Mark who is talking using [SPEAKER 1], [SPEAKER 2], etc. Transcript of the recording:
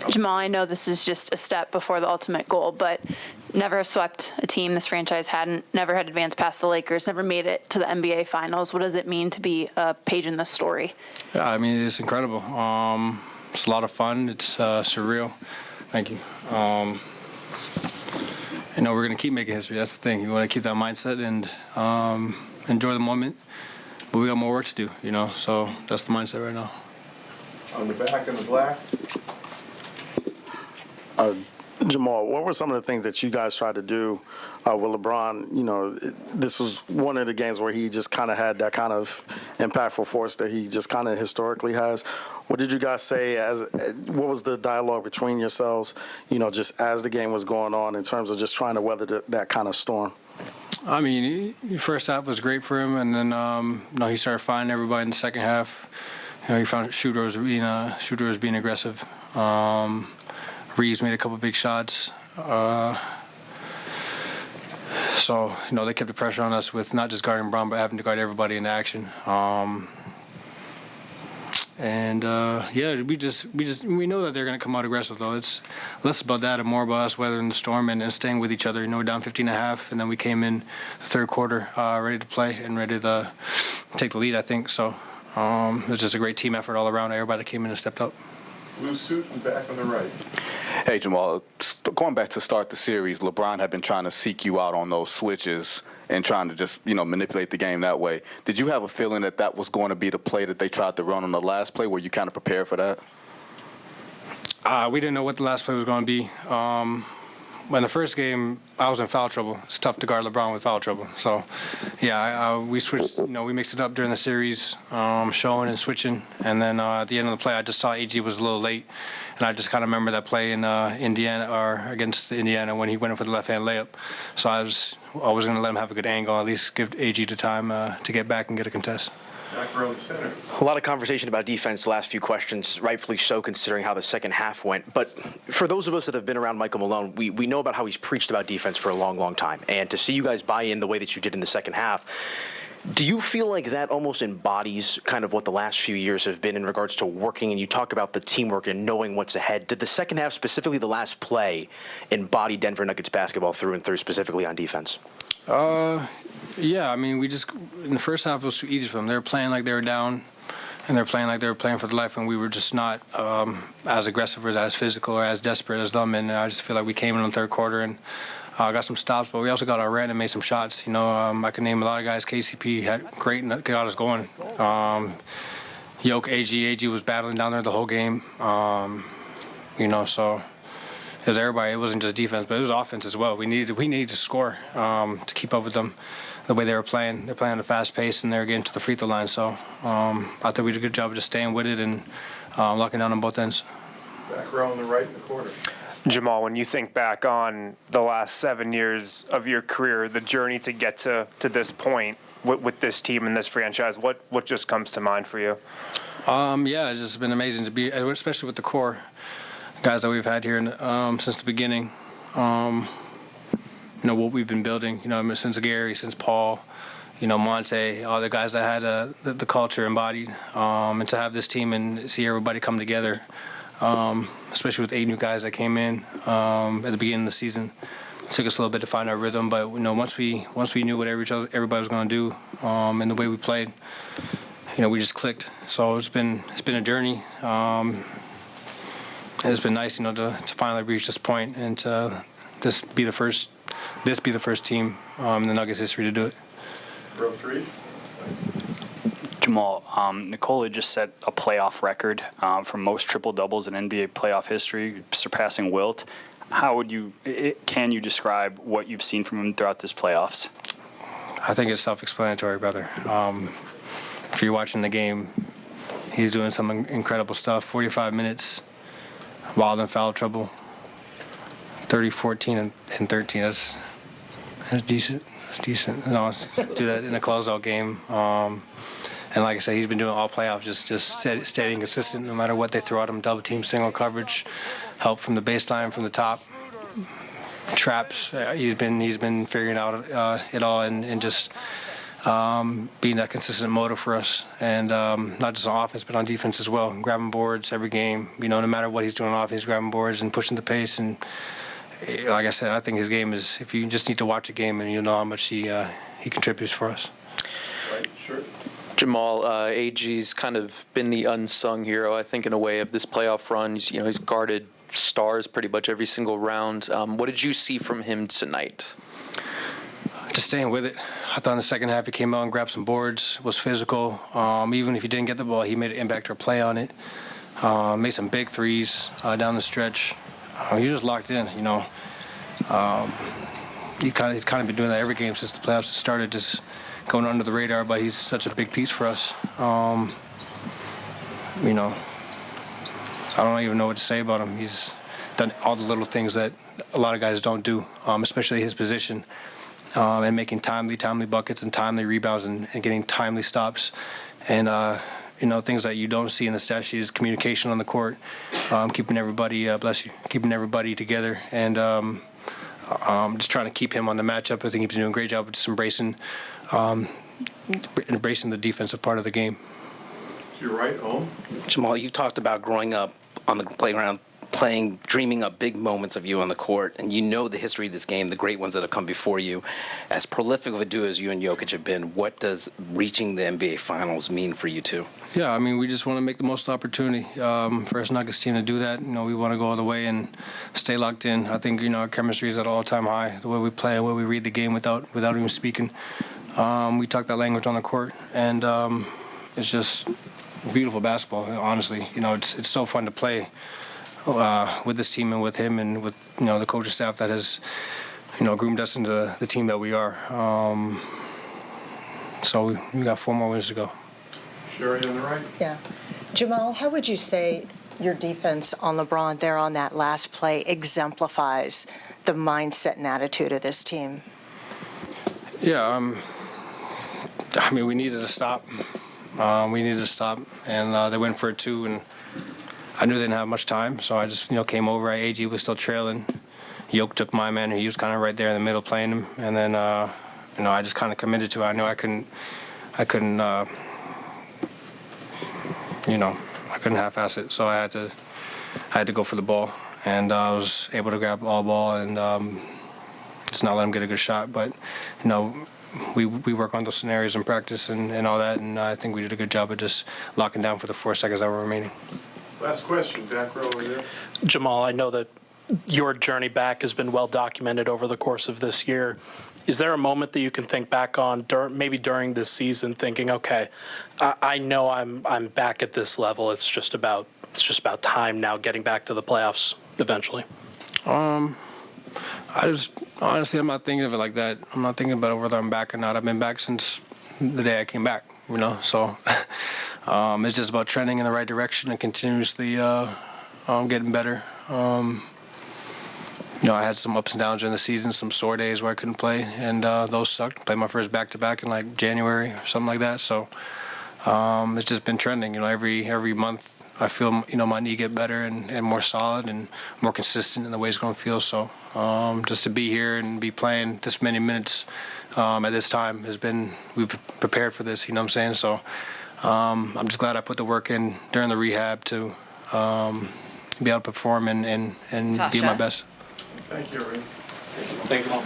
[SPEAKER 1] Jamal, I know this is just a step before the ultimate goal, but never have swept a team this franchise hadn't, never had advanced past the Lakers, never made it to the NBA Finals. What does it mean to be a page in this story?
[SPEAKER 2] Yeah, I mean, it's incredible. It's a lot of fun. It's surreal. Thank you. We're going to keep making history. That's the thing. You want to keep that mindset and enjoy the moment. But we got more work to do, so that's the mindset right now.
[SPEAKER 3] On the back in the black.
[SPEAKER 4] Jamal, what were some of the things that you guys tried to do with LeBron? This was one of the games where he just kind of had that kind of impactful force that he just kind of historically has. What did you guys say? What was the dialogue between yourselves, just as the game was going on in terms of just trying to weather that kind of storm?
[SPEAKER 2] I mean, the first half was great for him, and then he started finding everybody in the second half. He found Shooter was being aggressive. Reeves made a couple big shots. So they kept the pressure on us with not just guarding Brown, but having to guard everybody in action. We know that they're going to come out aggressive, though. It's less about that and more about us weathering the storm and staying with each other. We're down 15.5, and then we came in the third quarter ready to play and ready to take the lead, I think. So it was just a great team effort all around. Everybody came in and stepped up.
[SPEAKER 3] Blue suit and back on the right.
[SPEAKER 5] Hey, Jamal, going back to start the series, LeBron had been trying to seek you out on those switches and trying to just, manipulate the game that way. Did you have a feeling that was going to be the play that they tried to run on the last play? Were you kind of prepared for that?
[SPEAKER 2] We didn't know what the last play was going to be. In the first game, I was in foul trouble. It's tough to guard LeBron with foul trouble. So, we switched. We mixed it up during the series, showing and switching. And then at the end of the play, I just saw AG was a little late, and I just kind of remember that play in Indiana or against Indiana when he went in for the left-hand layup. So I was always going to let him have a good angle, at least give AG the time to get back and get a contest.
[SPEAKER 3] Back row in the center.
[SPEAKER 6] A lot of conversation about defense the last few questions, rightfully so considering how the second half went. But for those of us that have been around Michael Malone, we know about how he's preached about defense for a long, long time. And to see you guys buy in the way that you did in the second half, do you feel like that almost embodies kind of what the last few years have been in regards to working, and you talk about the teamwork and knowing what's ahead? Did the second half, specifically the last play, embody Denver Nuggets basketball through and through, specifically on defense?
[SPEAKER 2] Yeah, I mean, in the first half, it was too easy for them. They were playing like they were down, and they were playing like they were playing for their life, and we were just not as aggressive or as physical or as desperate as them. And I just feel like we came in the third quarter and got some stops, but we also got our run and made some shots. I can name a lot of guys. KCP had great and got us going. Yoke, AG was battling down there the whole game. So it was everybody. It wasn't just defense, but it was offense as well. We needed to score to keep up with them the way they were playing. They're playing at a fast pace, and they were getting to the free throw line. So I thought we did a good job of just staying with it and locking down on both ends.
[SPEAKER 3] Back row on the right in the corner.
[SPEAKER 7] Jamal, when you think back on the last 7 years of your career, the journey to get to this point with this team and this franchise, what just comes to mind for you?
[SPEAKER 2] It's just been amazing to be, especially with the core guys that we've had here since the beginning. What we've been building, since Gary, since Paul, Monte, all the guys that had the culture embodied, and to have this team and see everybody come together, especially with 8 new guys that came in at the beginning of the season. It took us a little bit to find our rhythm, but once we knew what everybody was going to do and the way we played, we just clicked. So it's been a journey. It's been nice, to finally reach this point and to be the first team in the Nuggets history to do it.
[SPEAKER 3] Row 3.
[SPEAKER 8] Jamal, Nikola just set a playoff record for most triple-doubles in NBA playoff history, surpassing Wilt. Can you describe what you've seen from him throughout this playoffs?
[SPEAKER 2] I think it's self-explanatory, brother. If you're watching the game, he's doing some incredible stuff. 45 minutes, wild and foul trouble. 30, 14, and 13. That's decent. That's decent. Do that in a closeout game. And like I said, he's been doing all playoffs, just steady and consistent no matter what they throw at him. Double team, single coverage, help from the baseline, from the top, traps. He's been figuring out it all and just being that consistent motor for us, and not just on offense but on defense as well. Grabbing boards every game. No matter what he's doing on offense, he's grabbing boards and pushing the pace. And like I said, I think his game is. If you just need to watch a game, and you'll know how much he contributes for us.
[SPEAKER 3] Right, sure.
[SPEAKER 9] Jamal, AG's kind of been the unsung hero, I think, in a way of this playoff run. He's guarded stars pretty much every single round. What did you see from him tonight?
[SPEAKER 2] Just staying with it. I thought in the second half he came out and grabbed some boards, was physical. Even if he didn't get the ball, he made an impact or play on it. Made some big threes down the stretch. He just locked in, He's kind of been doing that every game since the playoffs started, just going under the radar, but he's such a big piece for us. I don't even know what to say about him. He's done all the little things that a lot of guys don't do, especially his position, and making timely buckets and timely rebounds and getting timely stops. And, things that you don't see in the stat sheet is communication on the court, keeping everybody, keeping everybody together, and just trying to keep him on the matchup. I think he's doing a great job of just embracing the defensive part of the game.
[SPEAKER 3] To your right, home.
[SPEAKER 10] Jamal, you talked about growing up on the playground, dreaming up big moments of you on the court, and the history of this game, the great ones that have come before you. As prolific of a duo as you and Jokic have been, what does reaching the NBA Finals mean for you two?
[SPEAKER 2] Yeah, we just want to make the most opportunity for us Nuggets team to do that. We want to go all the way and stay locked in. I think our chemistry is at an all-time high. The way we play, the way we read the game without even speaking. We talk that language on the court, and it's just beautiful basketball. Honestly, it's so fun to play with this team and with him and with the coaching staff that has groomed us into the team that we are. So we got 4 more wins to go.
[SPEAKER 3] Sherry on the right.
[SPEAKER 11] Yeah. Jamal, how would you say your defense on LeBron there on that last play exemplifies the mindset and attitude of this team?
[SPEAKER 2] Yeah, we needed to stop. And they went for it too, and I knew they didn't have much time, so I just came over. AG was still trailing. Yoke took my man, and he was kind of right there in the middle playing him, and then I just kind of committed to it. I knew I couldn't half-ass it, so I had to go for the ball, and I was able to grab all ball and just not let him get a good shot. But we work on those scenarios in practice and all that, and I think we did a good job of just locking down for the 4 seconds that were remaining.
[SPEAKER 3] Last question, back row over there.
[SPEAKER 12] Jamal, I know that your journey back has been well documented over the course of this year. Is there a moment that you can think back on, maybe during this season, thinking, okay, I know I'm back at this level. It's just about time now, getting back to the playoffs eventually.
[SPEAKER 2] I'm not thinking of it like that. I'm not thinking about whether I'm back or not. I've been back since the day I came back, so it's just about trending in the right direction and continuously getting better. I had some ups and downs during the season, some sore days where I couldn't play, and those sucked. Played my first back-to-back in like January or something like that. So it's just been trending. Every month I feel my knee get better and more solid and more consistent in the way it's going to feel. So just to be here and be playing this many minutes at this time we've prepared for this. You know what I'm saying? So I'm just glad I put the work in during the rehab to be able to perform and be my best.
[SPEAKER 3] Thank you, everyone.
[SPEAKER 12] Thank you all.